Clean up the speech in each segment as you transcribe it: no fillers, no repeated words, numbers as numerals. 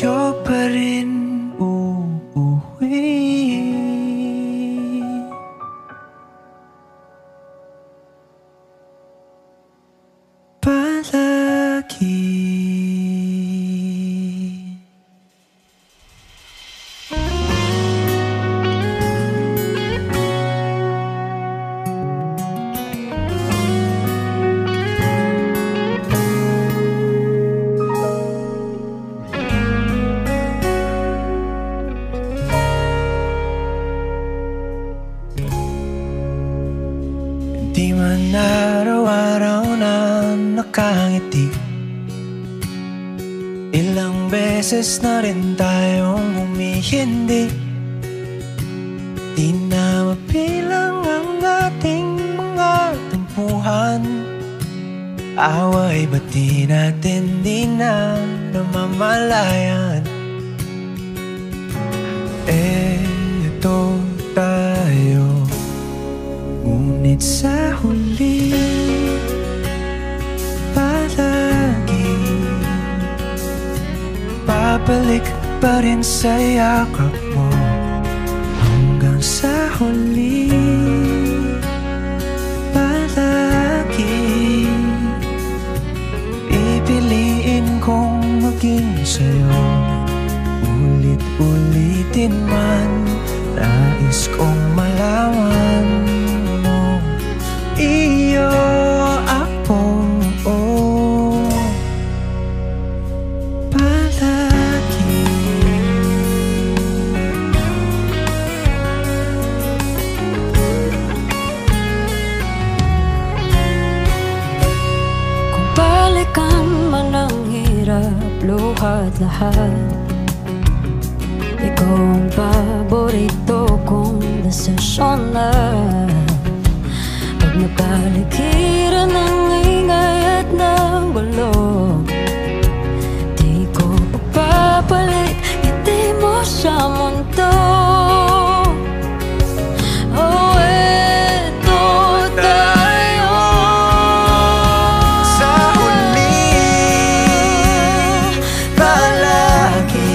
sa'yo pa rin uuwi. Palagi. Di man araw-araw na nakangiti, ilang beses na rin tayong humihindi. Di na mabilang ang ating mga tampuhan. Away ba't di natin di na namamalayan? Eto tayo, ngunit sa huli palagi babalik pa rin sa yakap mo. Hanggang sa huli palagi pipiliin kong maging sa'yo. Ulit-ulitin man, nais kong malaman mo iyo ako, palagi. Kung balikan man ang hirap, luhat lahat, ikaw ang paborito kong desisyon na. Pag napaligiran ng ingay at ng gulo, di ko pagpapalit ngiti mo sa mundo. Oh, eto tayo sa huli palagi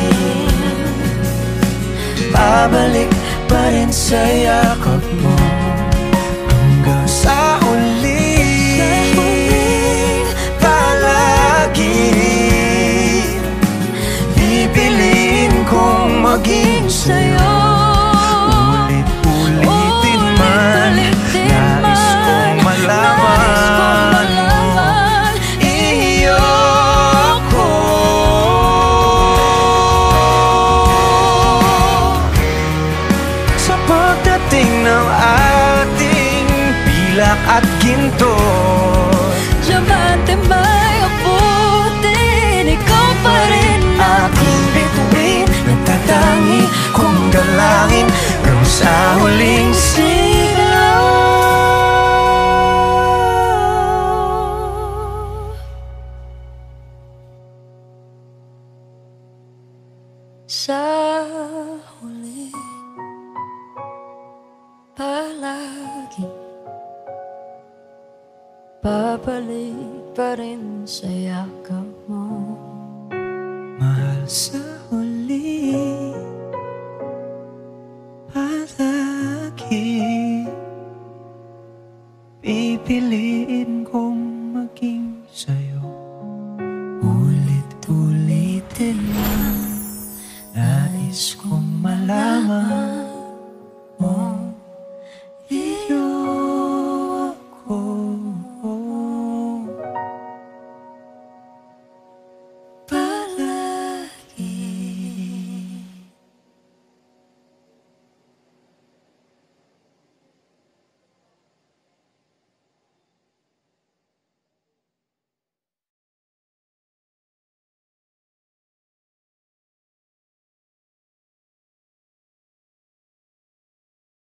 babalik pa rin sa yakap mo. Hanggang sa huli palagi pipiliin kong maging sa'yo. Ulit-ulitin man, nais kong malaman iyo ako. Sa pagdating ng ating pilak at ginto, diamante may abutin, ikaw pa rin aking bituin, nagtatangi kong dalangin hanggang sa huling sigaw. Sa huli palagi babalik pa rin sa yakap mo. Mahal, sa huli palagi pipiliin kong maging sa'yo. Ulit-ulitin lang, nais kong malaman